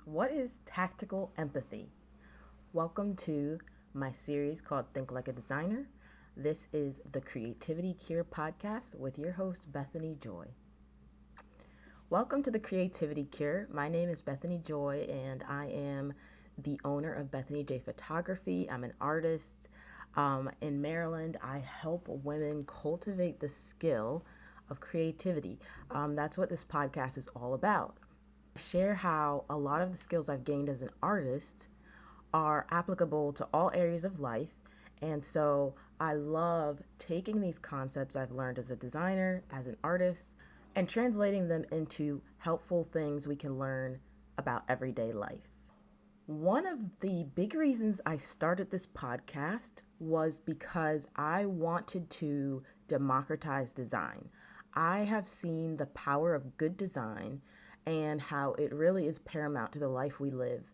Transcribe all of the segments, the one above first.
What is tactical empathy? Welcome to my series called Think Like a Designer. This is the Creativity Cure podcast with your host, Bethany Joy. Welcome to the Creativity Cure. My name is Bethany Joy, and I am the owner of Bethany J Photography. I'm an artist. In Maryland, I help women cultivate the skill of creativity. That's what this podcast is all about. Share how a lot of the skills I've gained as an artist are applicable to all areas of life. And so I love taking these concepts I've learned as a designer, as an artist, and translating them into helpful things we can learn about everyday life. One of the big reasons I started this podcast was because I wanted to democratize design. I have seen the power of good design and how it really is paramount to the life we live.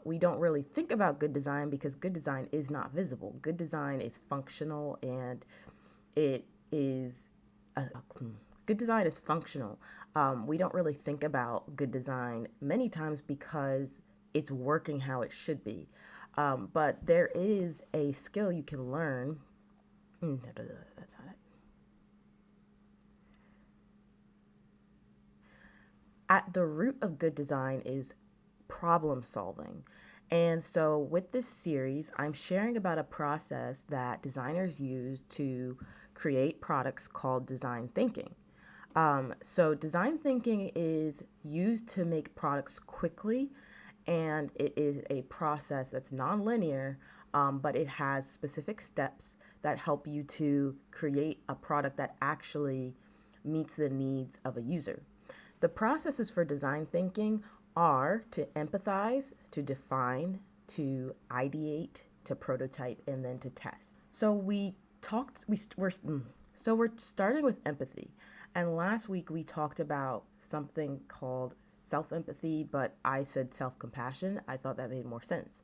We don't really think about good design because good design is not visible. Good design is functional and it is good design is functional. We don't really think about good design many times because it's working how it should be. But there is a skill you can learn. That's not it. At the root of good design is problem solving. And so with this series, I'm sharing about a process that designers use to create products called design thinking. So design thinking is used to make products quickly, and it is a process that's nonlinear, but it has specific steps that help you to create a product that actually meets the needs of a user. The processes for design thinking are to empathize, to define, to ideate, to prototype, and then to test. So we're starting with empathy. And last week we talked about something called self-empathy, but I said self-compassion. I thought that made more sense.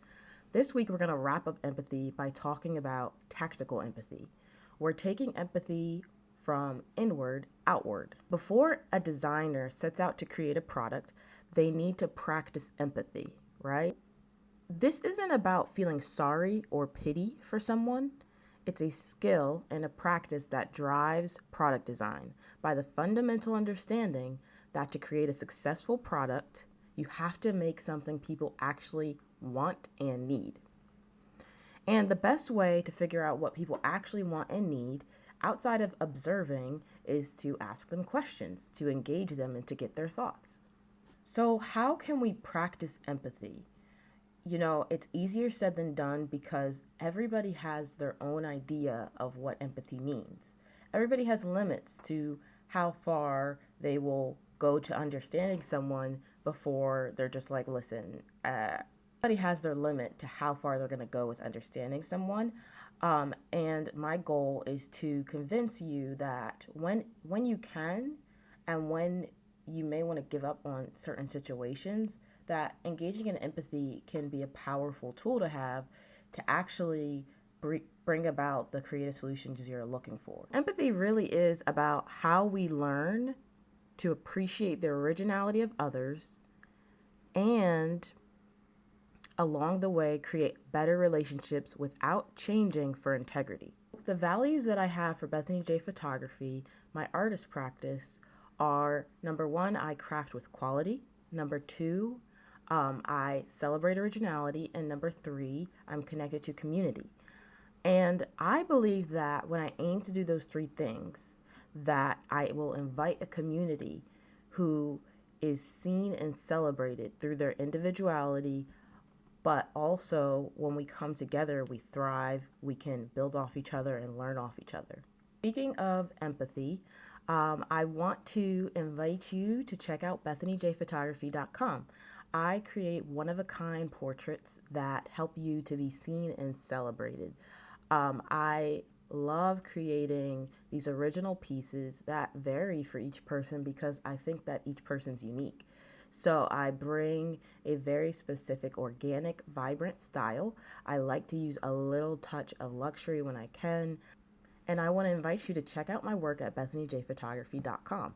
This week we're going to wrap up empathy by talking about tactical empathy. We're taking empathy from inward outward. Before a designer sets out to create a product, they need to practice empathy, right? This isn't about feeling sorry or pity for someone. It's a skill and a practice that drives product design by the fundamental understanding that to create a successful product, you have to make something people actually want and need. And the best way to figure out what people actually want and need outside of observing is to ask them questions, to engage them, and to get their thoughts. So how can we practice empathy? It's easier said than done because everybody has their own idea of what empathy means. Everybody has limits to how far they will go to understanding someone before they're just like, listen, everybody has their limit to how far they're going to go with understanding someone. And my goal is to convince you that when you can and when you may want to give up on certain situations, that engaging in empathy can be a powerful tool to have to actually bring about the creative solutions you're looking for. Empathy really is about how we learn to appreciate the originality of others and along the way create better relationships without changing for integrity. The values that I have for Bethany J Photography, my artist practice, are number one, I craft with quality. Number two, I celebrate originality. And number three, I'm connected to community. And I believe that when I aim to do those three things, that I will invite a community who is seen and celebrated through their individuality, but also when we come together, we thrive, we can build off each other and learn off each other. Speaking of empathy, I want to invite you to check out BethanyJphotography.com. I create one-of-a-kind portraits that help you to be seen and celebrated. I love creating these original pieces that vary for each person because I think that each person's unique. So I bring a very specific, organic, vibrant style. I like to use a little touch of luxury when I can. And I want to invite you to check out my work at BethanyJphotography.com.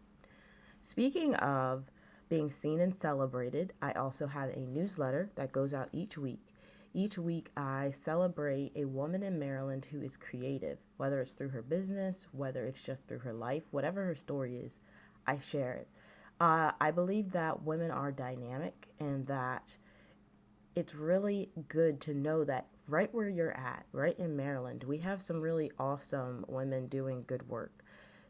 Speaking of being seen and celebrated, I also have a newsletter that goes out each week. Each week, I celebrate a woman in Maryland who is creative, whether it's through her business, whether it's just through her life, whatever her story is, I share it. I believe that women are dynamic and that it's really good to know that right where you're at, right in Maryland, we have some really awesome women doing good work.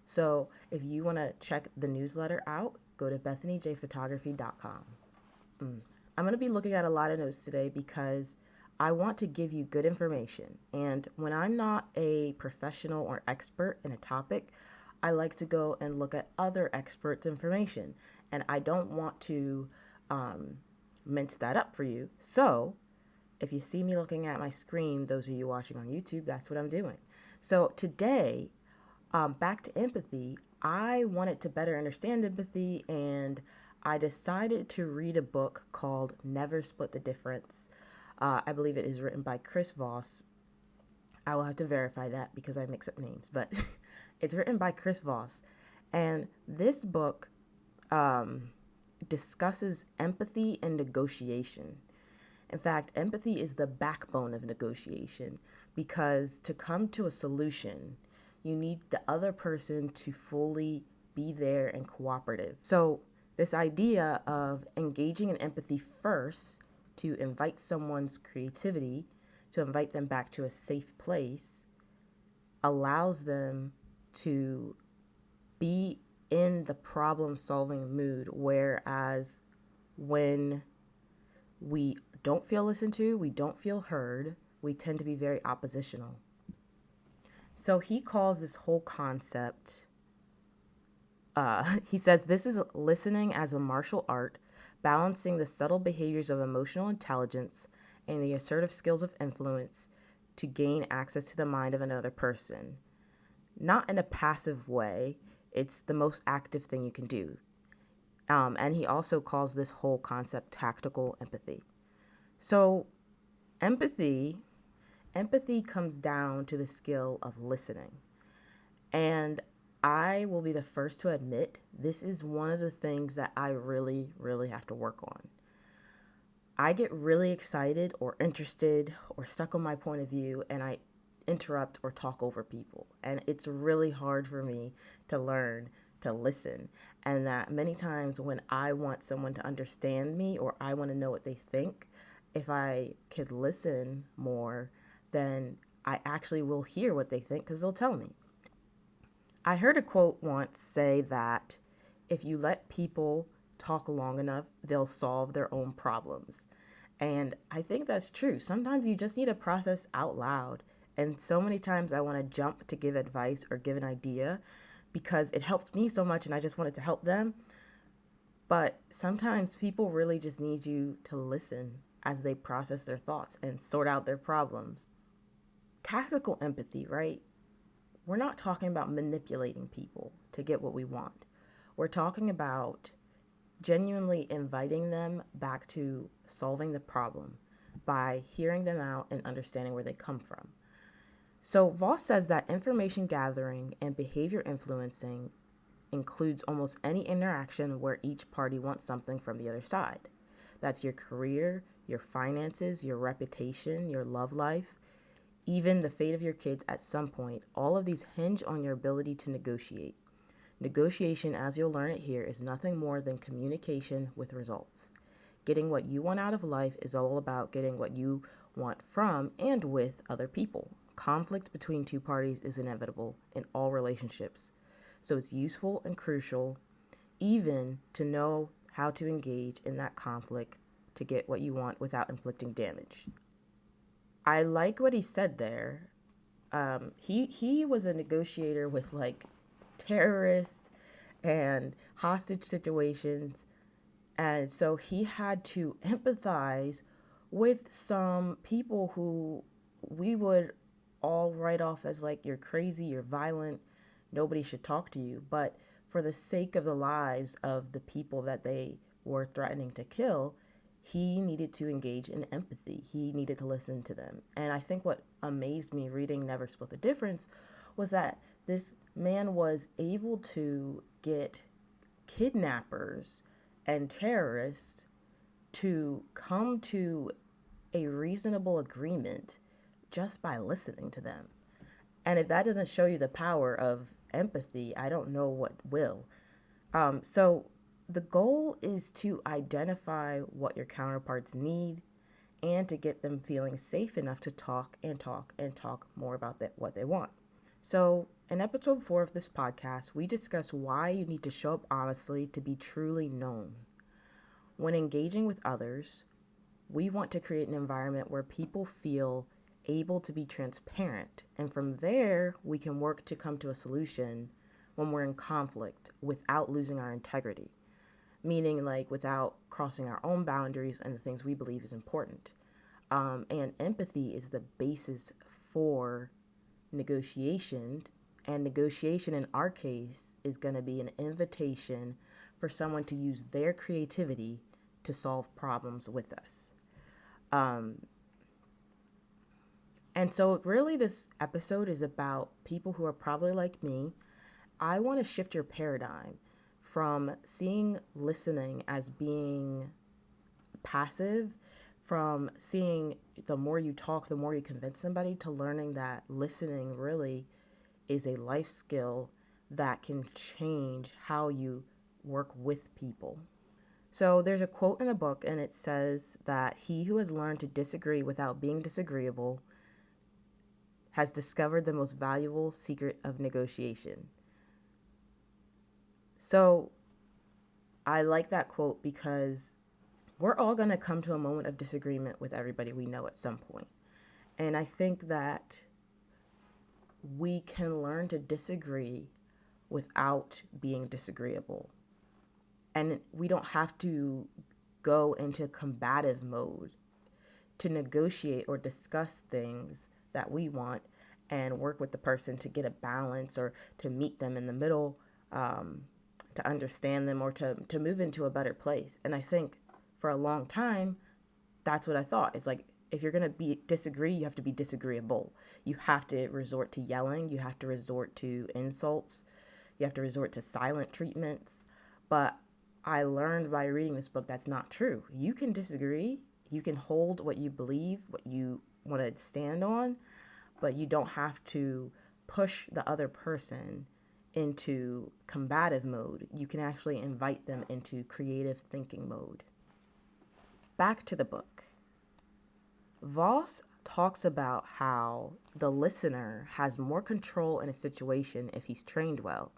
So if you want to check the newsletter out, go to BethanyJphotography.com. I'm going to be looking at a lot of notes today because I want to give you good information. And when I'm not a professional or expert in a topic, I like to go and look at other experts' information. And I don't want to mince that up for you. So if you see me looking at my screen, those of you watching on YouTube, that's what I'm doing. So today, back to empathy, I wanted to better understand empathy, and I decided to read a book called Never Split the Difference. I believe it is written by Chris Voss. I will have to verify that because I mix up names, but it's written by Chris Voss. And this book discusses empathy and negotiation. In fact, empathy is the backbone of negotiation because to come to a solution, you need the other person to fully be there and cooperative. So this idea of engaging in empathy first to invite someone's creativity, to invite them back to a safe place, allows them to be in the problem-solving mood, whereas when we don't feel listened to, we don't feel heard, we tend to be very oppositional. So he calls this whole concept, he says this is listening as a martial art, balancing the subtle behaviors of emotional intelligence and the assertive skills of influence to gain access to the mind of another person. Not in a passive way, it's the most active thing you can do. And he also calls this whole concept tactical empathy. So empathy comes down to the skill of listening. And I will be the first to admit this is one of the things that I really, really have to work on. I get really excited or interested or stuck on my point of view, and I interrupt or talk over people. And it's really hard for me to learn to listen. And that many times when I want someone to understand me or I want to know what they think, if I could listen more, then I actually will hear what they think because they'll tell me. I heard a quote once say that if you let people talk long enough, they'll solve their own problems. And I think that's true. Sometimes you just need to process out loud. And so many times I want to jump to give advice or give an idea because it helped me so much and I just wanted to help them. But sometimes people really just need you to listen as they process their thoughts and sort out their problems. Tactical empathy, right? We're not talking about manipulating people to get what we want. We're talking about genuinely inviting them back to solving the problem by hearing them out and understanding where they come from. So Voss says that information gathering and behavior influencing includes almost any interaction where each party wants something from the other side. That's your career, your finances, your reputation, your love life, even the fate of your kids at some point. All of these hinge on your ability to negotiate. Negotiation, as you'll learn it here, is nothing more than communication with results. Getting what you want out of life is all about getting what you want from and with other people. Conflict between two parties is inevitable in all relationships. So it's useful and crucial even to know how to engage in that conflict to get what you want without inflicting damage. I like what he said there. He was a negotiator with like terrorists and hostage situations. And so he had to empathize with some people who we would all write off as like, you're crazy, you're violent, nobody should talk to you. But for the sake of the lives of the people that they were threatening to kill, he needed to engage in empathy. He needed to listen to them. And I think what amazed me reading Never Split the Difference was that this man was able to get kidnappers and terrorists to come to a reasonable agreement just by listening to them. And if that doesn't show you the power of empathy, I don't know what will. So the goal is to identify what your counterparts need and to get them feeling safe enough to talk and talk and talk more about what they want. So, in episode 4 of this podcast, we discuss why you need to show up honestly to be truly known. When engaging with others, we want to create an environment where people feel able to be transparent. And from there, we can work to come to a solution when we're in conflict without losing our integrity. Meaning, like, without crossing our own boundaries and the things we believe is important. And empathy is the basis for negotiation. And negotiation, in our case, is going to be an invitation for someone to use their creativity to solve problems with us. And so really this episode is about people who are probably like me. I want to shift your paradigm from seeing listening as being passive, from seeing the more you talk, the more you convince somebody, to learning that listening really is a life skill that can change how you work with people. So there's a quote in a book, and it says that he who has learned to disagree without being disagreeable has discovered the most valuable secret of negotiation. So I like that quote because we're all going to come to a moment of disagreement with everybody we know at some point. And I think that we can learn to disagree without being disagreeable. And we don't have to go into combative mode to negotiate or discuss things that we want and work with the person to get a balance or to meet them in the middle, to understand them or to move into a better place. And I think for a long time, that's what I thought. It's like, if you're going to disagree, you have to be disagreeable. You have to resort to yelling. You have to resort to insults. You have to resort to silent treatments. But I learned by reading this book that's not true. You can disagree. You can hold what you believe, what you want to stand on, but you don't have to push the other person into combative mode. You can actually invite them into creative thinking mode. Back to the book. Voss talks about how the listener has more control in a situation if he's trained well.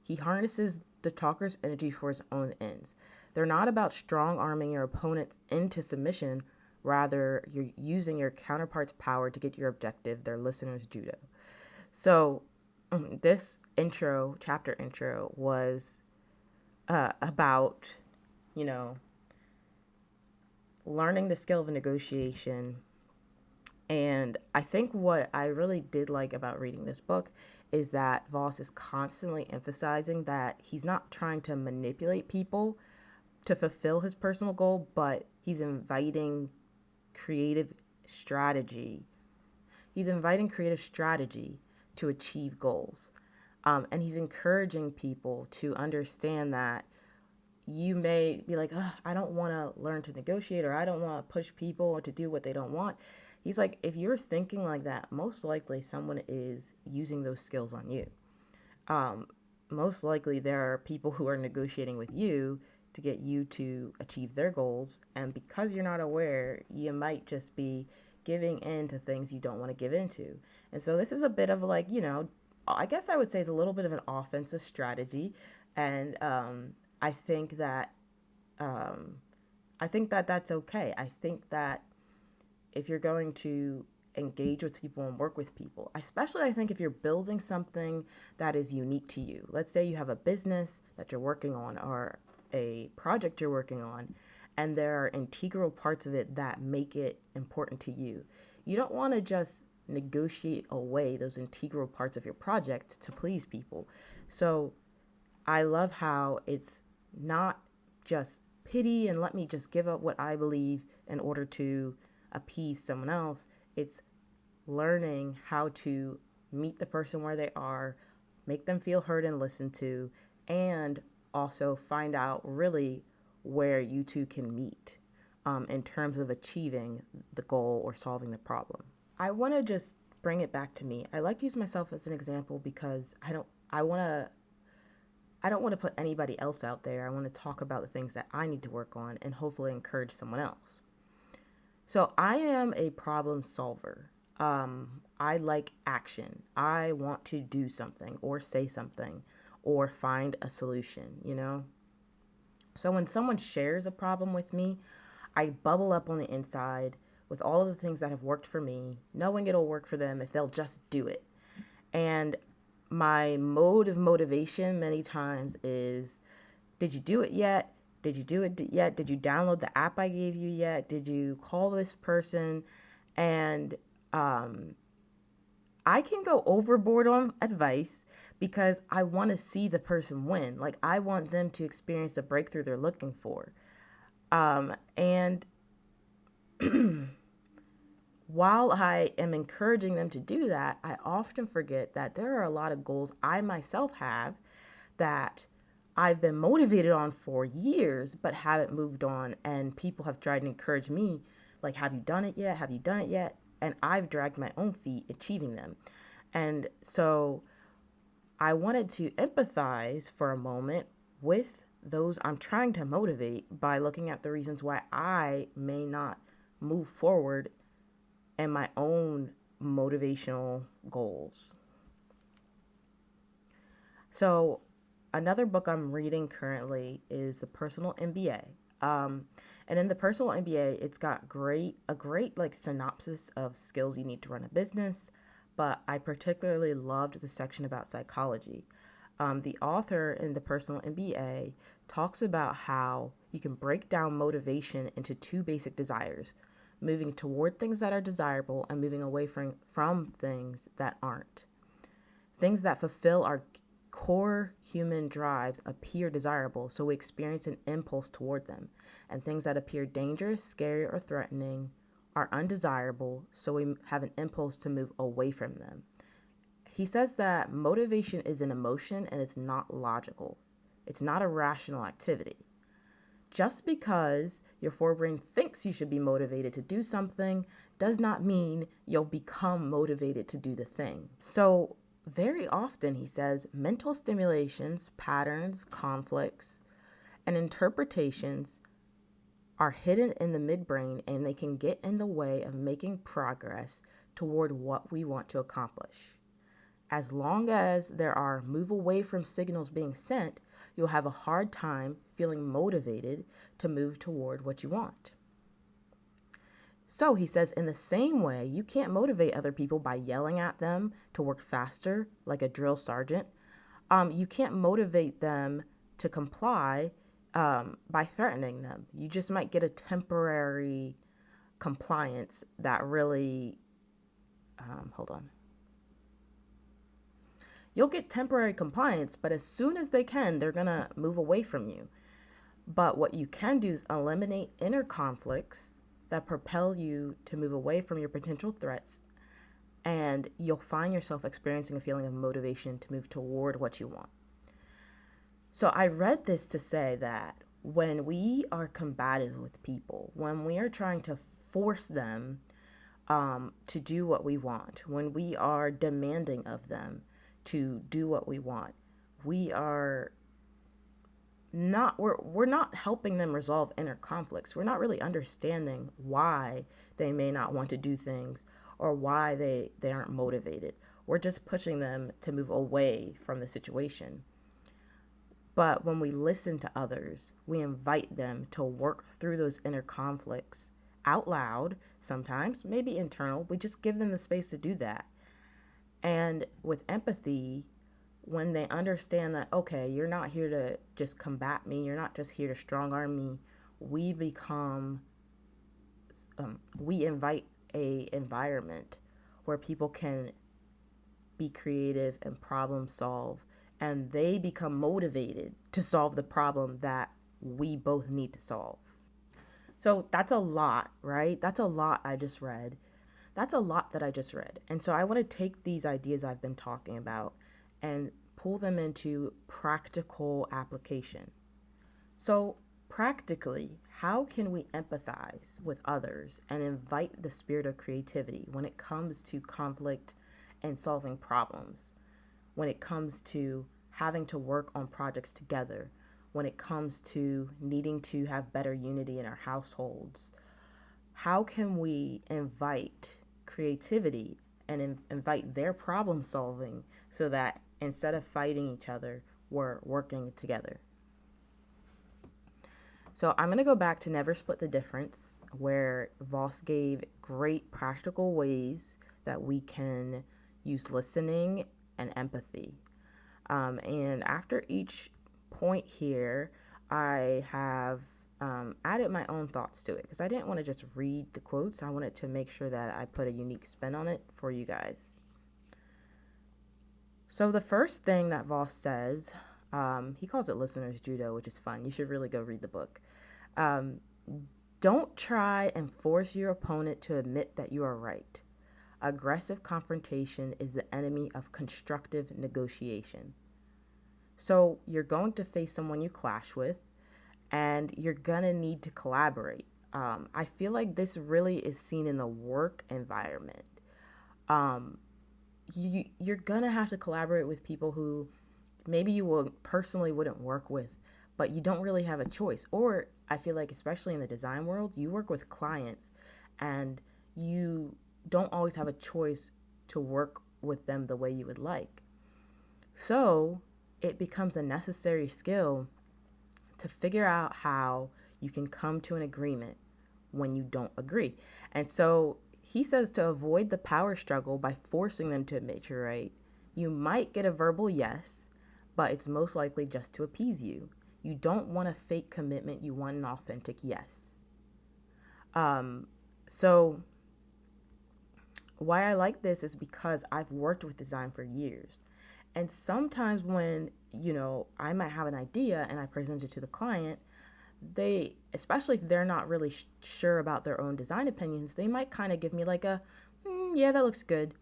He harnesses the talker's energy for his own ends. They're not about strong-arming your opponent into submission. Rather, you're using your counterpart's power to get your objective, their listener's judo. So this chapter intro was about, learning the skill of negotiation. And I think what I really did like about reading this book is that Voss is constantly emphasizing that he's not trying to manipulate people to fulfill his personal goal, but he's inviting creative strategy. He's inviting creative strategy to achieve goals. And he's encouraging people to understand that you may be like, I don't want to learn to negotiate, or I don't want to push people to do what they don't want. He's like, if you're thinking like that, most likely someone is using those skills on you. Most likely there are people who are negotiating with you to get you to achieve their goals. And because you're not aware, you might just be giving in to things you don't want to give into. And so this is a bit of like, I guess I would say it's a little bit of an offensive strategy. And I think that that's okay. I think that if you're going to engage with people and work with people, especially I think if you're building something that is unique to you. Let's say you have a business that you're working on or a project you're working on, and there are integral parts of it that make it important to you. You don't want to just negotiate away those integral parts of your project to please people. So I love how it's not just pity and let me just give up what I believe in order to appease someone else. It's learning how to meet the person where they are, make them feel heard and listened to, and also find out really where you two can meet in terms of achieving the goal or solving the problem. I want to just bring it back to me. I like to use myself as an example because I don't want to put anybody else out there. I want to talk about the things that I need to work on and hopefully encourage someone else. So I am a problem solver. I like action. I want to do something or say something or find a solution. So when someone shares a problem with me, I bubble up on the inside with all of the things that have worked for me, knowing it'll work for them if they'll just do it. And my mode of motivation many times is, did you do it yet? Did you do it yet? Did you download the app I gave you yet? Did you call this person? And I can go overboard on advice because I want to see the person win. Like, I want them to experience the breakthrough they're looking for. And while I am encouraging them to do that, I often forget that there are a lot of goals I myself have that I've been motivated on for years, but haven't moved on. And people have tried to encourage me, like, have you done it yet? Have you done it yet? And I've dragged my own feet achieving them. And so I wanted to empathize for a moment with those I'm trying to motivate by looking at the reasons why I may not move forward in my own motivational goals. So another book I'm reading currently is the Personal MBA. And in the Personal MBA, it's got a great like synopsis of skills you need to run a business, but I particularly loved the section about psychology. The author in the Personal MBA talks about how you can break down motivation into two basic desires: moving toward things that are desirable and moving away from things that aren't. Things that fulfill our core human drives appear desirable, so we experience an impulse toward them. And things that appear dangerous, scary, or threatening are undesirable, so we have an impulse to move away from them. He says that motivation is an emotion and it's not logical. It's not a rational activity. Just because your forebrain thinks you should be motivated to do something does not mean you'll become motivated to do the thing. So very often, he says, mental stimulations, patterns, conflicts, and interpretations are hidden in the midbrain, and they can get in the way of making progress toward what we want to accomplish. As long as there are move away from signals being sent, you'll have a hard time feeling motivated to move toward what you want. So he says, in the same way, you can't motivate other people by yelling at them to work faster, like a drill sergeant. You can't motivate them to comply by threatening them. You just might get a temporary compliance that really, You'll get temporary compliance, but as soon as they can, they're going to move away from you. But what you can do is eliminate inner conflicts that propel you to move away from your potential threats, and you'll find yourself experiencing a feeling of motivation to move toward what you want. So I read this to say that when we are combative with people, when we are trying to force them to do what we want, when we are demanding of them to do what we want, we're not helping them resolve inner conflicts. We're not really understanding why they may not want to do things or why they aren't motivated. We're just pushing them to move away from the situation. But when we listen to others, we invite them to work through those inner conflicts out loud, sometimes, maybe internal. We just give them the space to do that. And with empathy, when they understand that, okay, you're not here to just combat me, you're not just here to strong arm me, we invite a environment where people can be creative and problem solve, and they become motivated to solve the problem that we both need to solve. So that's a lot, right? That's a lot I just read. That's a lot that I just read. And so I want to take these ideas I've been talking about and pull them into practical application. So, practically, how can we empathize with others and invite the spirit of creativity when it comes to conflict and solving problems, when it comes to having to work on projects together, when it comes to needing to have better unity in our households? How can we invite creativity and invite their problem solving so that instead of fighting each other, we're working together? So I'm going to go back to Never Split the Difference, where Voss gave great practical ways that we can use listening and empathy. And after each point here, I have added my own thoughts to it because I didn't want to just read the quotes. I wanted to make sure that I put a unique spin on it for you guys. So the first thing that Voss says, he calls it listener's judo, which is fun. You should really go read the book. Don't try and force your opponent to admit that you are right. Aggressive confrontation is the enemy of constructive negotiation. So you're going to face someone you clash with, and you're going to need to collaborate. I feel like this really is seen in the work environment. You're going to have to collaborate with people who maybe you personally wouldn't work with, but you don't really have a choice. Or I feel like, especially in the design world, you work with clients and you don't always have a choice to work with them the way you would like. So it becomes a necessary skill to figure out how you can come to an agreement when you don't agree. And so he says to avoid the power struggle by forcing them to admit you're right. You might get a verbal yes, but it's most likely just to appease you. You don't want a fake commitment. You want an authentic yes. So why I like this is because I've worked with design for years. And sometimes when, I might have an idea and I present it to the client, they, especially if they're not really sure about their own design opinions, they might kind of give me like a, yeah, that looks good.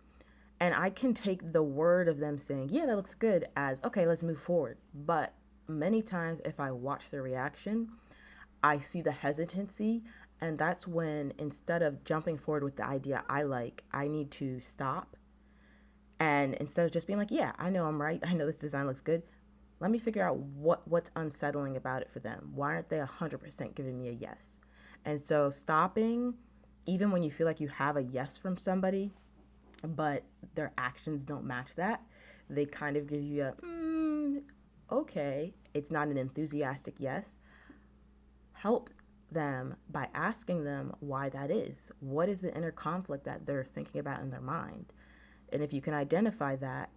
And I can take the word of them saying, yeah, that looks good as, okay, let's move forward. But many times if I watch their reaction, I see the hesitancy. And that's when, instead of jumping forward with the idea I like, I need to stop. And instead of just being like, yeah, I know I'm right, I know this design looks good, let me figure out what's unsettling about it for them. Why aren't they 100% giving me a yes? And so stopping, even when you feel like you have a yes from somebody, but their actions don't match that, they kind of give you a, okay, it's not an enthusiastic yes. Help them by asking them why that is. What is the inner conflict that they're thinking about in their mind? And if you can identify that,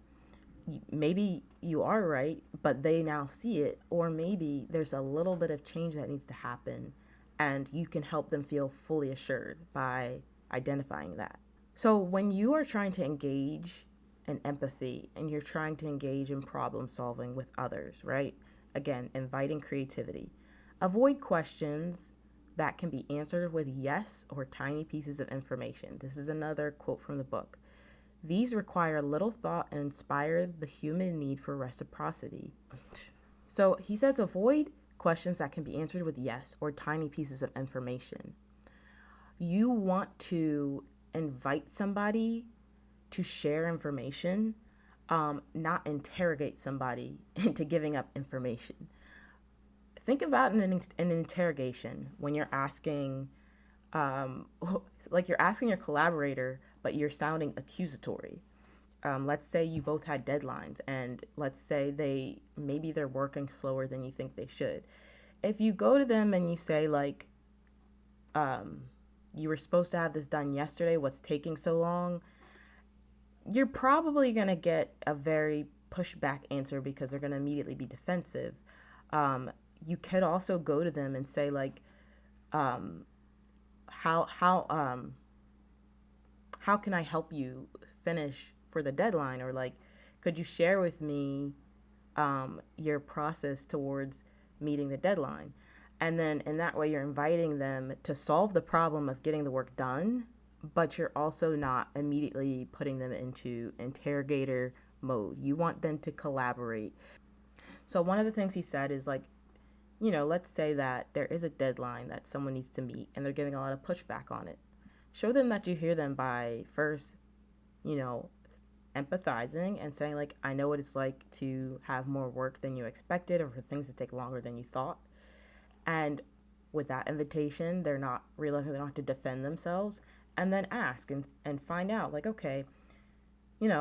maybe you are right, but they now see it, or maybe there's a little bit of change that needs to happen, and you can help them feel fully assured by identifying that. So when you are trying to engage in empathy and you're trying to engage in problem solving with others, right? Again, inviting creativity. Avoid questions that can be answered with yes or tiny pieces of information. This is another quote from the book. These require little thought and inspire the human need for reciprocity. So he says avoid questions that can be answered with yes or tiny pieces of information. You want to invite somebody to share information, not interrogate somebody into giving up information. Think about an interrogation when you're asking, like you're asking your collaborator, but you're sounding accusatory. Let's say you both had deadlines, and let's say maybe they're working slower than you think they should. If you go to them and you say like, you were supposed to have this done yesterday, what's taking so long? You're probably going to get a very pushback answer because they're going to immediately be defensive. You could also go to them and say like, how can I help you finish for the deadline? Or like, could you share with me your process towards meeting the deadline? And then in that way, you're inviting them to solve the problem of getting the work done, but you're also not immediately putting them into interrogator mode. You want them to collaborate. So one of the things he said is like, let's say that there is a deadline that someone needs to meet and they're giving a lot of pushback on it. Show them that you hear them by first, you know, empathizing and saying, like, I know what it's like to have more work than you expected or for things to take longer than you thought. And with that invitation, they're not realizing they don't have to defend themselves. And then ask and find out, like, okay,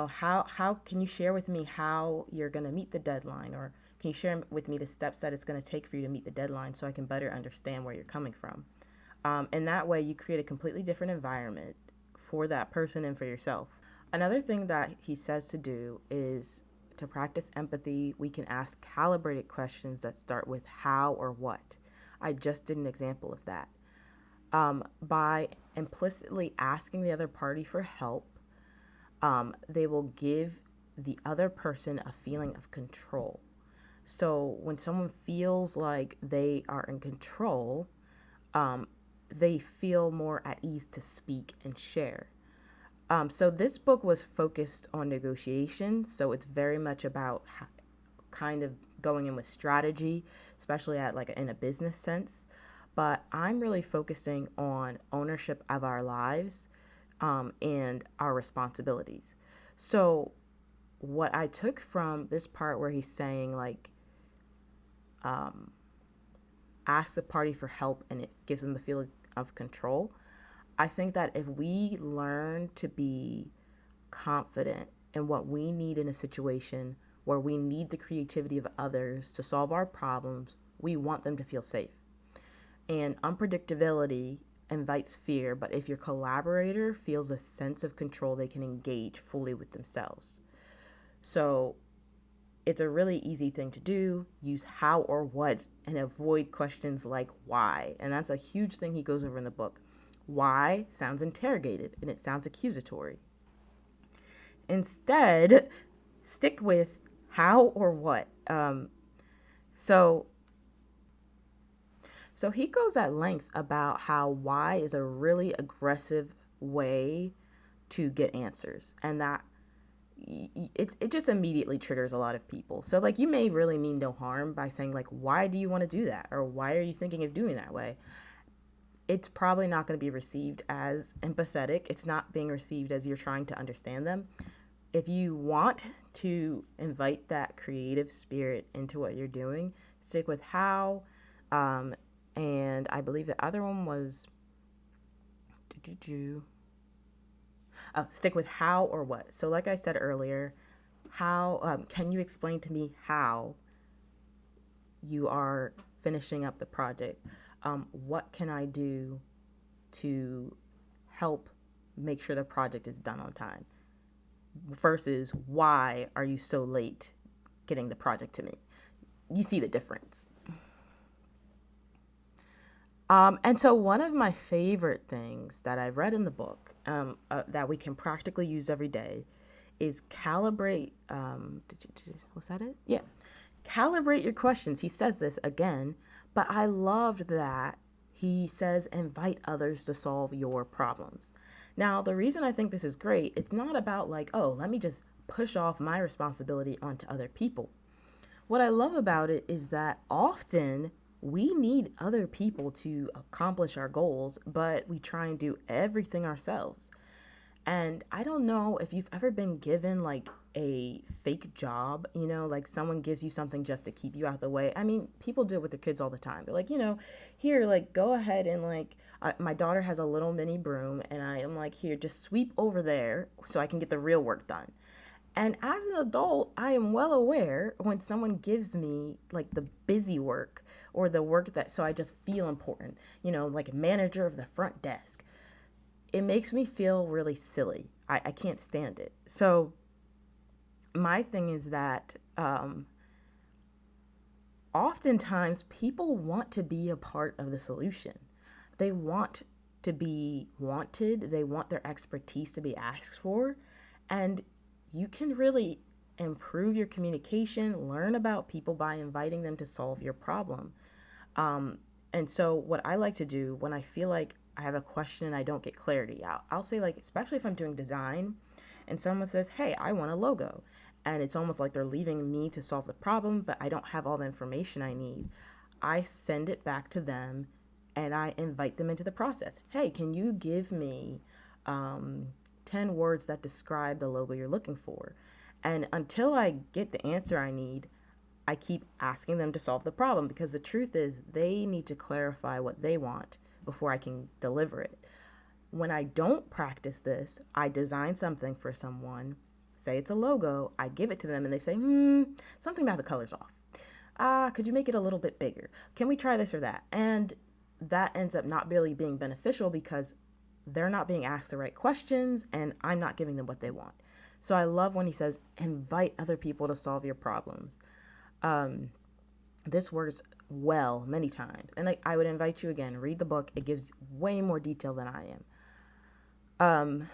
how can you share with me how you're going to meet the deadline? Or can you share with me the steps that it's going to take for you to meet the deadline so I can better understand where you're coming from? And that way you create a completely different environment for that person and for yourself. Another thing that he says to do is to practice empathy. We can ask calibrated questions that start with how or what. I just did an example of that. By implicitly asking the other party for help, they will give the other person a feeling of control. So when someone feels like they are in control, they feel more at ease to speak and share. So this book was focused on negotiations, so it's very much about kind of going in with strategy, especially at like in a business sense. But I'm really focusing on ownership of our lives and our responsibilities. So what I took from this part where he's saying like, ask the party for help and it gives them the feeling of control. I think that if we learn to be confident in what we need in a situation where we need the creativity of others to solve our problems, we want them to feel safe. And unpredictability invites fear, but if your collaborator feels a sense of control, they can engage fully with themselves. So it's a really easy thing to do. Use how or what and avoid questions like why. And that's a huge thing he goes over in the book. Why sounds interrogative and it sounds accusatory. Instead, stick with how or what. So he goes at length about how why is a really aggressive way to get answers, and that it just immediately triggers a lot of people. So like you may really mean no harm by saying like, why do you want to do that? Or why are you thinking of doing that way? It's probably not going to be received as empathetic. It's not being received as you're trying to understand them. If you want to invite that creative spirit into what you're doing, stick with how. And I believe the other one was, stick with how or what. So like I said earlier, how, can you explain to me how you are finishing up the project? What can I do to help make sure the project is done on time? Versus why are you so late getting the project to me? You see the difference. And so one of my favorite things that I've read in the book that we can practically use every day is calibrate. Was that it? Yeah. Calibrate your questions. He says this again, but I loved that he says invite others to solve your problems. Now, the reason I think this is great, it's not about like, oh, let me just push off my responsibility onto other people. What I love about it is that often we need other people to accomplish our goals, but we try and do everything ourselves. And I don't know if you've ever been given like a fake job, like someone gives you something just to keep you out of the way. I mean, people do it with their kids all the time. They're like, here, like go ahead and like, my daughter has a little mini broom and I am like, here, just sweep over there so I can get the real work done. And as an adult, I am well aware when someone gives me like the busy work or the work that, so I just feel important, like manager of the front desk. It makes me feel really silly. I can't stand it. So my thing is that oftentimes people want to be a part of the solution. They want to be wanted. They want their expertise to be asked for. And you can really improve your communication, learn about people by inviting them to solve your problem. And so what I like to do when I feel like I have a question and I don't get clarity, I'll say like, especially if I'm doing design and someone says, hey, I want a logo. and it's almost like they're leaving me to solve the problem, but I don't have all the information I need. I send it back to them and I invite them into the process. Hey, can you give me 10 words that describe the logo you're looking for? And until I get the answer I need, I keep asking them to solve the problem, because the truth is they need to clarify what they want before I can deliver it. When I don't practice this, I design something for someone, say it's a logo, I give it to them and they say, something about the color's off. Could you make it a little bit bigger? Can we try this or that? And that ends up not really being beneficial because they're not being asked the right questions and I'm not giving them what they want. So I love when he says, invite other people to solve your problems. This works well many times. And I would invite you again, read the book. It gives way more detail than I am.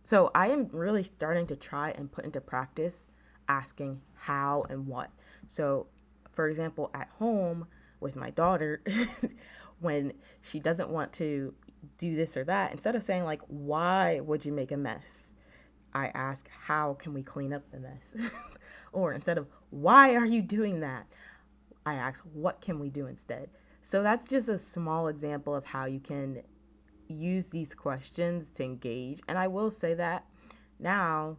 So I am really starting to try and put into practice asking how and what. So, for example, at home with my daughter, when she doesn't want to do this or that, instead of saying like, why would you make a mess? I ask, how can we clean up the mess? Or instead of, why are you doing that? I ask, what can we do instead? So that's just a small example of how you can use these questions to engage. And I will say that now,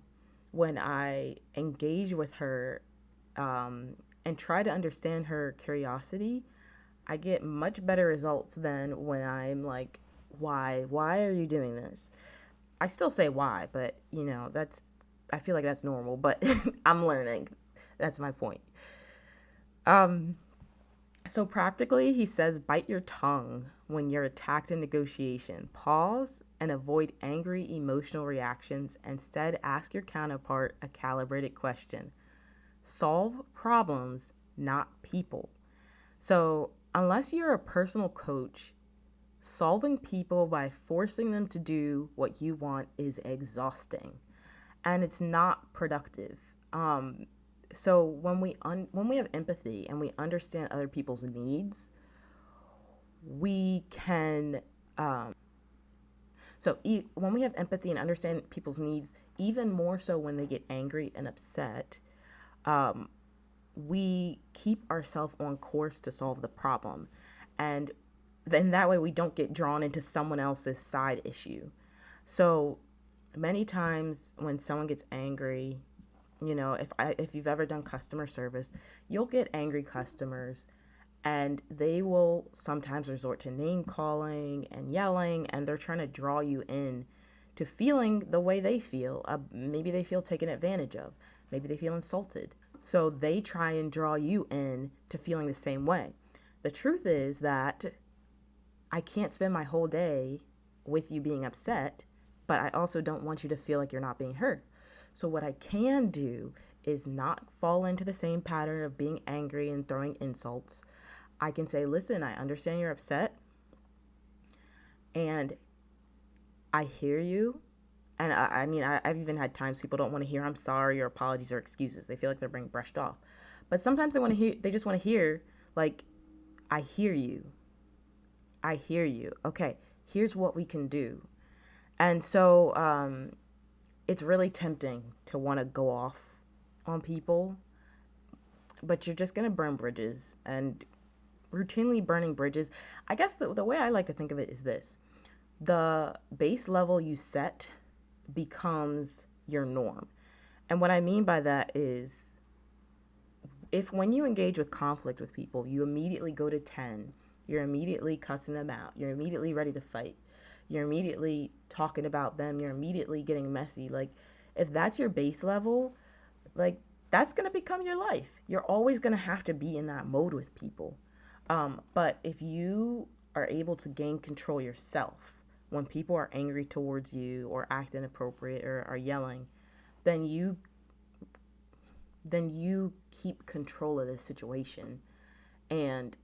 when I engage with her and try to understand her curiosity, I get much better results than when I'm like, why are you doing this? I still say why, but I feel like that's normal, but I'm learning. That's my point. So practically, he says, bite your tongue when you're attacked in negotiation. Pause and avoid angry emotional reactions. Instead, ask your counterpart a calibrated question. Solve problems, not people. So unless you're a personal coach, solving people by forcing them to do what you want is exhausting, and it's not productive. So when we have empathy and we understand other people's needs, we can. When we have empathy and understand people's needs, even more so when they get angry and upset, we keep ourselves on course to solve the problem, and then that way we don't get drawn into someone else's side issue. So many times when someone gets angry, if you've ever done customer service, you'll get angry customers and they will sometimes resort to name calling and yelling, and they're trying to draw you in to feeling the way they feel. Maybe they feel taken advantage of. Maybe they feel insulted. So they try and draw you in to feeling the same way. The truth is that I can't spend my whole day with you being upset, but I also don't want you to feel like you're not being heard. So what I can do is not fall into the same pattern of being angry and throwing insults. I can say, listen, I understand you're upset, and I hear you. And I've even had times people don't want to hear I'm sorry or apologies or excuses. They feel like they're being brushed off. But sometimes they just want to hear, like, I hear you. I hear you. Okay, here's what we can do. And so it's really tempting to want to go off on people, but you're just going to burn bridges. And routinely burning bridges, I guess the way I like to think of it is this. The base level you set becomes your norm. And what I mean by that is, when you engage with conflict with people, you immediately go to 10, you're immediately cussing them out, you're immediately ready to fight, you're immediately talking about them, you're immediately getting messy. Like, if that's your base level, like, that's going to become your life. You're always going to have to be in that mode with people. But if you are able to gain control yourself when people are angry towards you or act inappropriate or are yelling, then you keep control of the situation, and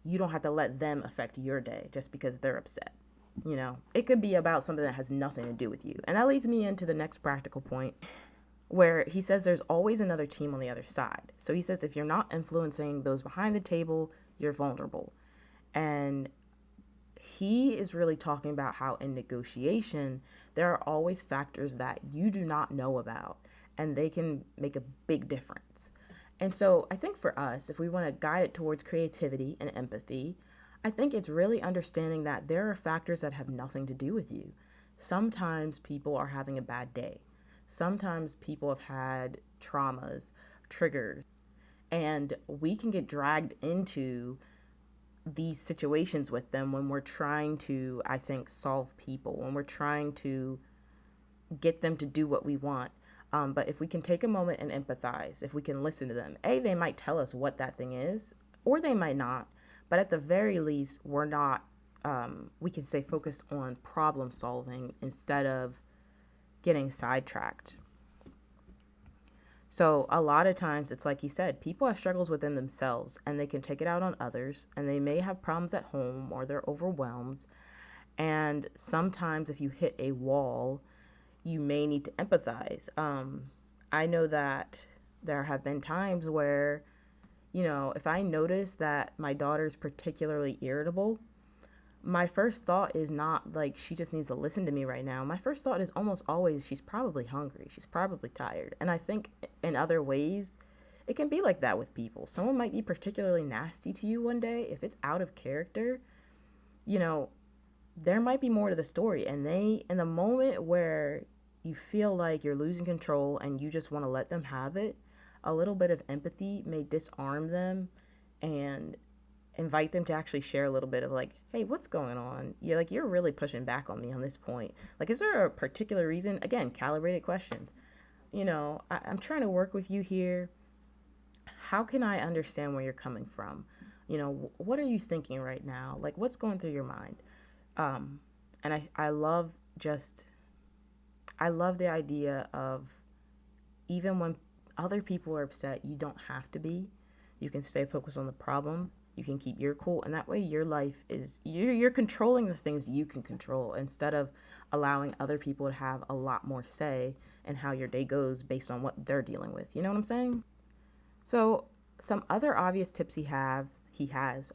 you don't have to let them affect your day just because they're upset. It could be about something that has nothing to do with you. And that leads me into the next practical point, where he says there's always another team on the other side. So he says if you're not influencing those behind the table, you're vulnerable. And he is really talking about how in negotiation, there are always factors that you do not know about. and they can make a big difference. And so I think for us, if we want to guide it towards creativity and empathy, I think it's really understanding that there are factors that have nothing to do with you. Sometimes people are having a bad day. Sometimes people have had traumas, triggers, and we can get dragged into these situations with them when we're trying to, I think, solve people, when we're trying to get them to do what we want. But if we can take a moment and empathize, if we can listen to them, they might tell us what that thing is, or they might not. But at the very least, we're not, we can stay focused on problem solving instead of getting sidetracked. So a lot of times, it's like you said, people have struggles within themselves and they can take it out on others, and they may have problems at home or they're overwhelmed. And sometimes if you hit a wall, you may need to empathize. I know that there have been times where, if I notice that my daughter's particularly irritable, my first thought is not like she just needs to listen to me right now. My first thought is almost always she's probably hungry. She's probably tired. And I think in other ways, it can be like that with people. Someone might be particularly nasty to you one day. If it's out of character, there might be more to the story. And in the moment where you feel like you're losing control and you just want to let them have it, a little bit of empathy may disarm them and invite them to actually share a little bit of like, hey, what's going on? You're really pushing back on me on this point. Like, is there a particular reason? Again, calibrated questions. I'm trying to work with you here. How can I understand where you're coming from? What are you thinking right now? Like, what's going through your mind? And I love the idea of, even when other people are upset, you don't have to be. You can stay focused on the problem. You can keep your cool, and that way your life is, you're controlling the things you can control instead of allowing other people to have a lot more say in how your day goes based on what they're dealing with. You know what I'm saying? So some other obvious tips he has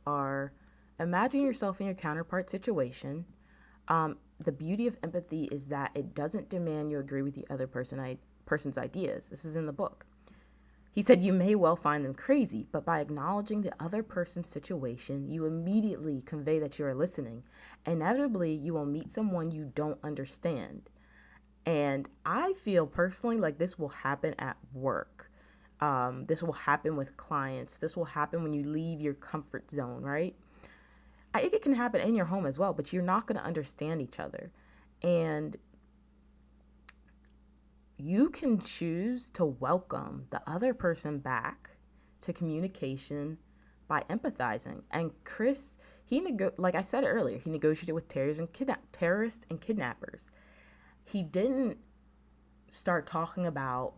are: imagine yourself in your counterpart situation. The beauty of empathy is that it doesn't demand you agree with the other person's ideas. This is in the book. He said, you may well find them crazy, but by acknowledging the other person's situation, you immediately convey that you are listening. Inevitably, you will meet someone you don't understand. And I feel personally like this will happen at work. This will happen with clients. This will happen when you leave your comfort zone, right? I think it can happen in your home as well, but you're not going to understand each other. And you can choose to welcome the other person back to communication by empathizing. And Chris, like I said earlier, he negotiated with terrorists and kidnappers. He didn't start talking about,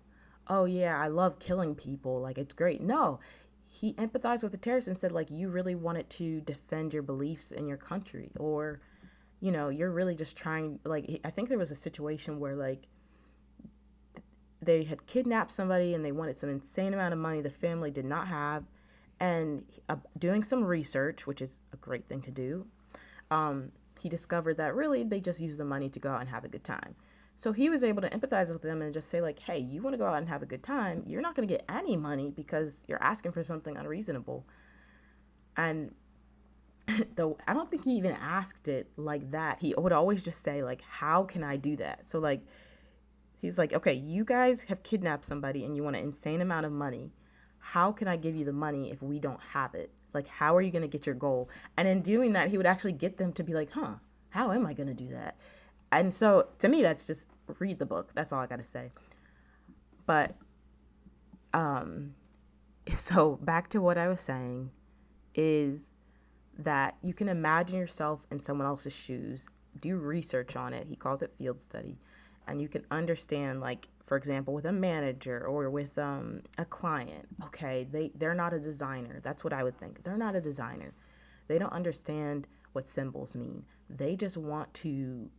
oh yeah, I love killing people, like it's great. No, he empathized with the terrorists and said, like, you really wanted to defend your beliefs in your country, or, you're really just trying, like, I think there was a situation where, like, they had kidnapped somebody and they wanted some insane amount of money the family did not have. And doing some research, which is a great thing to do, he discovered that really they just used the money to go out and have a good time. So he was able to empathize with them and just say, like, hey, you want to go out and have a good time, you're not going to get any money because you're asking for something unreasonable. And though I don't think he even asked it like that. He would always just say, like, how can I do that? So, like, he's like, okay, you guys have kidnapped somebody and you want an insane amount of money. How can I give you the money if we don't have it? Like, how are you going to get your goal? And in doing that, he would actually get them to be like, how am I going to do that? And so to me, that's just read the book. That's all I got to say. But, so back to what I was saying is that you can imagine yourself in someone else's shoes, do research on it. He calls it field study. And you can understand, like, for example, with a manager or with a client, okay, they're not a designer. That's what I would think. They're not a designer. They don't understand what symbols mean. They just want to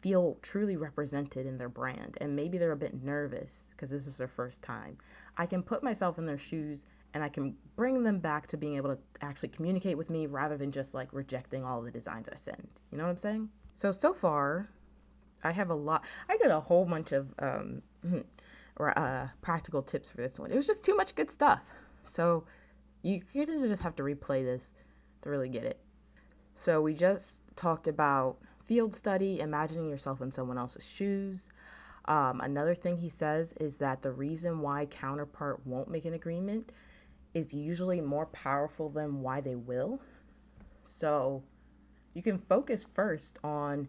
feel truly represented in their brand. And maybe they're a bit nervous because this is their first time. I can put myself in their shoes and I can bring them back to being able to actually communicate with me rather than just, like, rejecting all the designs I send. You know what I'm saying? So far, I did a whole bunch of practical tips for this one. It was just too much good stuff. So you just have to replay this to really get it. So we just talked about field study, imagining yourself in someone else's shoes. Another thing he says is that the reason why counterpart won't make an agreement is usually more powerful than why they will. So you can focus first on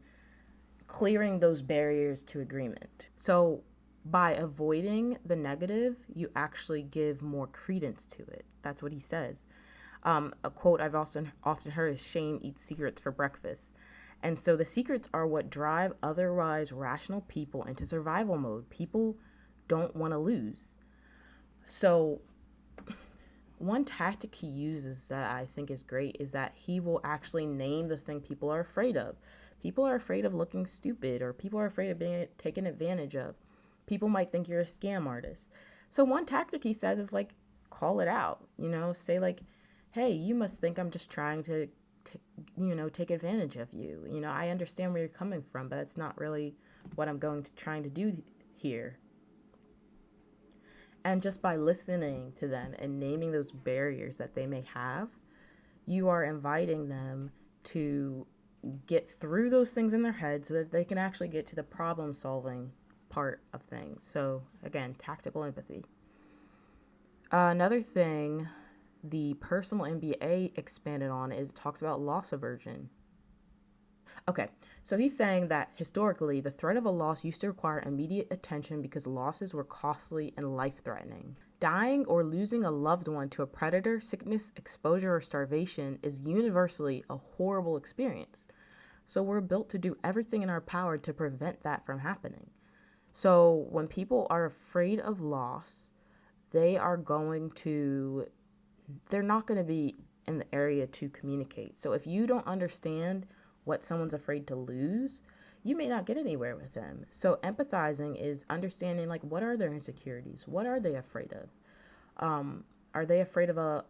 clearing those barriers to agreement. So by avoiding the negative, you actually give more credence to it. That's what he says. A quote I've often heard is shame eats secrets for breakfast. And so the secrets are what drive otherwise rational people into survival mode. People don't want to lose. So one tactic he uses that I think is great is that he will actually name the thing people are afraid of. People are afraid of looking stupid, or people are afraid of being taken advantage of. People might think you're a scam artist. So one tactic he says is like, call it out, say like, hey, you must think I'm just trying to take advantage of you. I understand where you're coming from, but that's not really what I'm trying to do here. And just by listening to them and naming those barriers that they may have, you are inviting them to get through those things in their head so that they can actually get to the problem solving part of things. So again, tactical empathy. Another thing the Personal MBA expanded on is talks about loss aversion. Okay, so he's saying that historically, the threat of a loss used to require immediate attention because losses were costly and life-threatening. Dying or losing a loved one to a predator, sickness, exposure, or starvation is universally a horrible experience. So we're built to do everything in our power to prevent that from happening. So when people are afraid of loss, they're not going to be in the area to communicate. So if you don't understand what someone's afraid to lose, you may not get anywhere with them. So empathizing is understanding, like, what are their insecurities? What are they afraid of? Are they afraid of a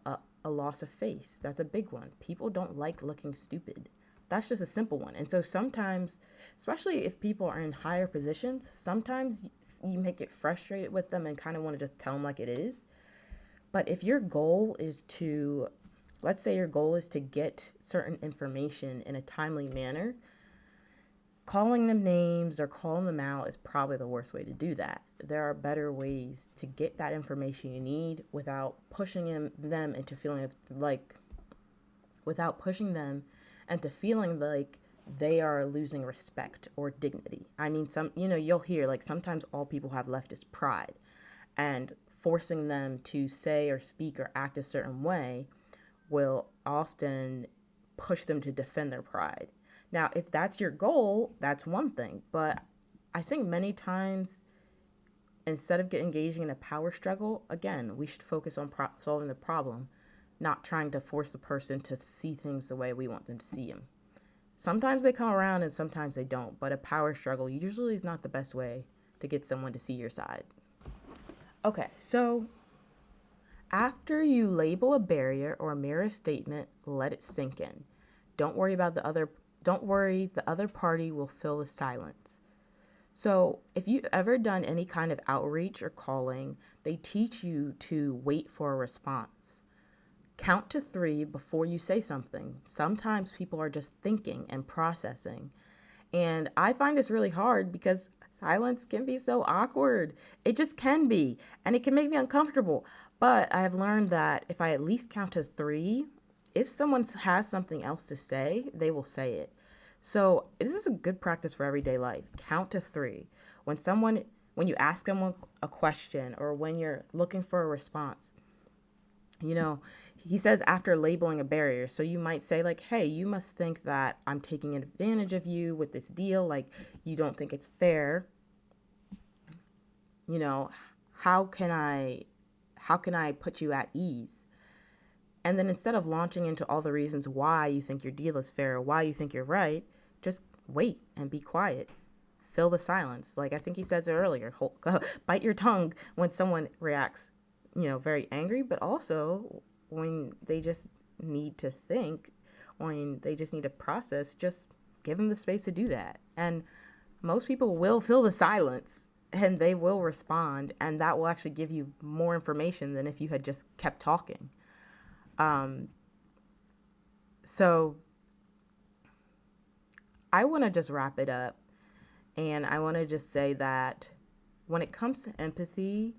loss of face? That's a big one. People don't like looking stupid. That's just a simple one. And so sometimes, especially if people are in higher positions, sometimes you may get frustrated with them and kind of want to just tell them like it is. But if your goal is let's say your goal is to get certain information in a timely manner, calling them names or calling them out is probably the worst way to do that. There are better ways to get that information you need without pushing them into feeling like they are losing respect or dignity. I mean, you'll hear like sometimes all people have left is pride, and forcing them to say or speak or act a certain way will often push them to defend their pride. Now, if that's your goal, that's one thing. But I think many times, instead of engaging in a power struggle, again, we should focus on solving the problem, not trying to force the person to see things the way we want them to see them. Sometimes they come around and sometimes they don't. But a power struggle usually is not the best way to get someone to see your side. Okay, so after you label a barrier or mirror a statement, let it sink in. Don't worry, the other party will fill the silence. So if you've ever done any kind of outreach or calling, they teach you to wait for a response. Count to 3 before you say something. Sometimes people are just thinking and processing. And I find this really hard because silence can be so awkward. It just can be. And it can make me uncomfortable. But I have learned that if I at least count to 3, if someone has something else to say, they will say it. So this is a good practice for everyday life. Count to 3. When you ask someone a question or when you're looking for a response, he says after labeling a barrier. So you might say like, hey, you must think that I'm taking advantage of you with this deal. Like, you don't think it's fair. How can I put you at ease? And then instead of launching into all the reasons why you think your deal is fair or why you think you're right, just wait and be quiet. Fill the silence. Like I think he said it earlier, bite your tongue when someone reacts, very angry, but also when they just need to think, when they just need to process, just give them the space to do that. And most people will fill the silence. and they will respond, and that will actually give you more information than if you had just kept talking. So I want to just wrap it up, and I want to just say that when it comes to empathy,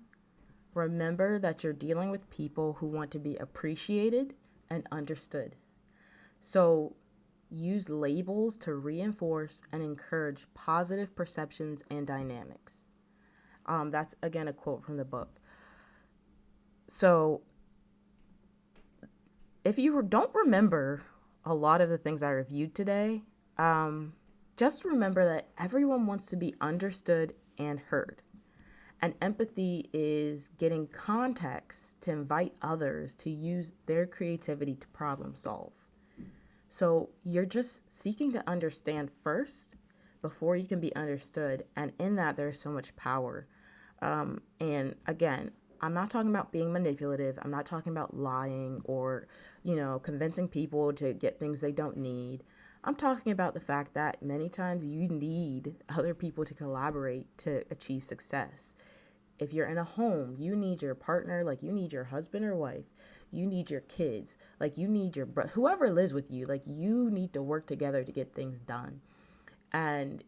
remember that you're dealing with people who want to be appreciated and understood. So use labels to reinforce and encourage positive perceptions and dynamics. That's, again, a quote from the book. So if you don't remember a lot of the things I reviewed today, just remember that everyone wants to be understood and heard. And empathy is getting context to invite others to use their creativity to problem solve. So you're just seeking to understand first before you can be understood. And in that, there's so much power. And again, I'm not talking about being manipulative. I'm not talking about lying or, convincing people to get things they don't need. I'm talking about the fact that many times you need other people to collaborate to achieve success. If you're in a home, you need your partner, like you need your husband or wife. You need your kids, like you need your whoever lives with you, like you need to work together to get things done. And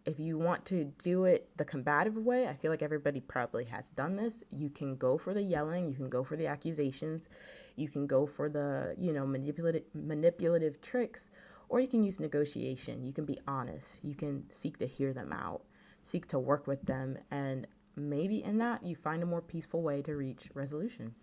if you want to do it the combative way, I feel like everybody probably has done this. You can go for the yelling, you can go for the accusations, you can go for the, manipulative tricks, or you can use negotiation. You can be honest. You can seek to hear them out, seek to work with them, and maybe in that you find a more peaceful way to reach resolution.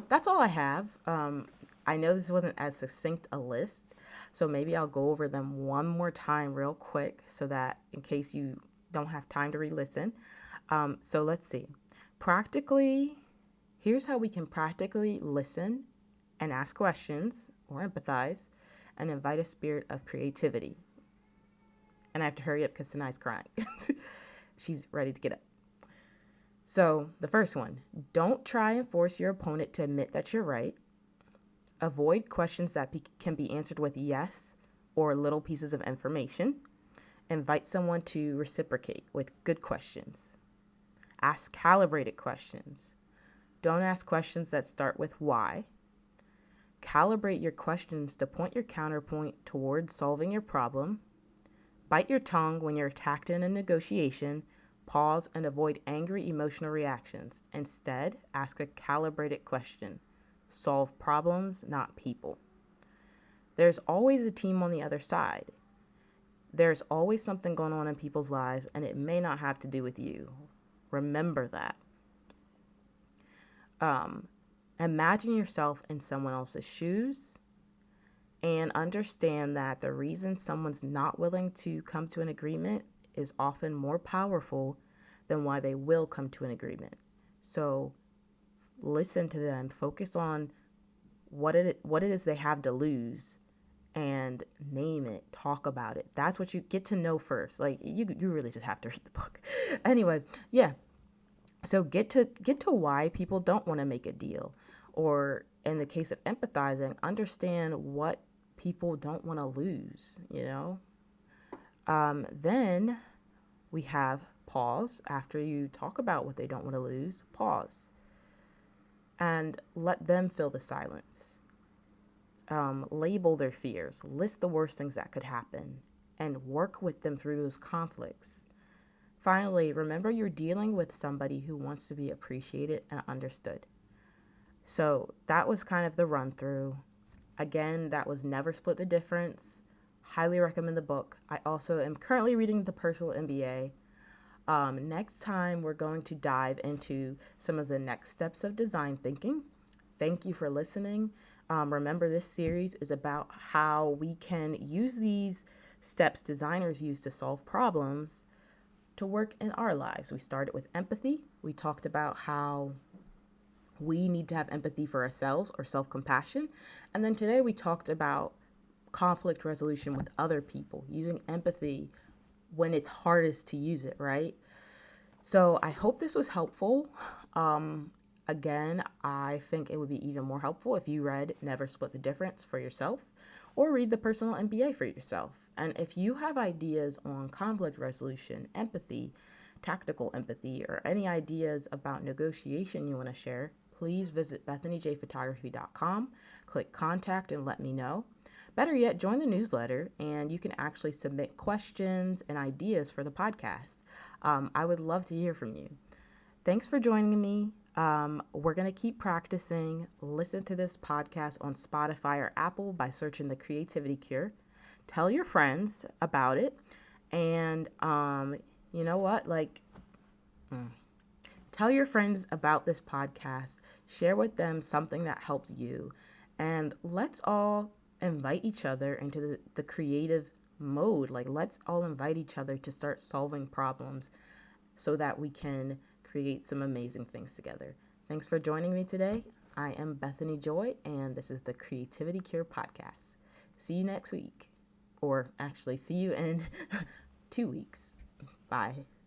That's all I have. I know this wasn't as succinct a list, so maybe I'll go over them one more time real quick so that in case you don't have time to re-listen. So let's see. Here's how we can practically listen and ask questions or empathize and invite a spirit of creativity. And I have to hurry up because Sanai's crying. She's ready to get up. So the first one, don't try and force your opponent to admit that you're right. Avoid questions that can be answered with yes or little pieces of information. Invite someone to reciprocate with good questions. Ask calibrated questions. Don't ask questions that start with why. Calibrate your questions to point your counterpoint towards solving your problem. Bite your tongue when you're attacked in a negotiation. Pause and avoid angry emotional reactions. Instead, ask a calibrated question. Solve problems, not people. There's always a team on the other side. There's always something going on in people's lives, and it may not have to do with you. Remember that. Imagine yourself in someone else's shoes and understand that the reason someone's not willing to come to an agreement is often more powerful than why they will come to an agreement. So listen to them, focus on what it is they have to lose, and name it, talk about it. That's what you get to know first. Like you really just have to read the book. Anyway, yeah. So get to why people don't want to make a deal, or in the case of empathizing, understand what people don't want to lose. Then we have pause after you talk about what they don't want to lose. Pause and let them fill the silence. Label their fears, list the worst things that could happen, and work with them through those conflicts. Finally, remember you're dealing with somebody who wants to be appreciated and understood. So that was kind of the run through. Again, that was Never Split the Difference. Highly recommend the book. I also am currently reading the Personal MBA. Next time, we're going to dive into some of the next steps of design thinking. Thank you for listening. Remember, this series is about how we can use these steps designers use to solve problems to work in our lives. We started with empathy. We talked about how we need to have empathy for ourselves or self-compassion. And then today we talked about conflict resolution with other people, using empathy when it's hardest to use it, right? So I hope this was helpful. Again, I think it would be even more helpful if you read Never Split the Difference for yourself or read the Personal MBA for yourself. And if you have ideas on conflict resolution, empathy, tactical empathy, or any ideas about negotiation you want to share, please visit BethanyJphotography.com, click contact, and let me know. Better yet, join the newsletter, and you can actually submit questions and ideas for the podcast. I would love to hear from you. Thanks for joining me. We're going to keep practicing. Listen to this podcast on Spotify or Apple by searching The Creativity Cure. Tell your friends about it. And you know what? Tell your friends about this podcast. Share with them something that helps you. And let's all invite each other into the creative mode. Let's all invite each other to start solving problems so that we can create some amazing things together. Thanks for joining me today. I am Bethany Joy, and this is the Creativity Cure podcast. See you next week. Or actually, see you in 2 weeks. Bye.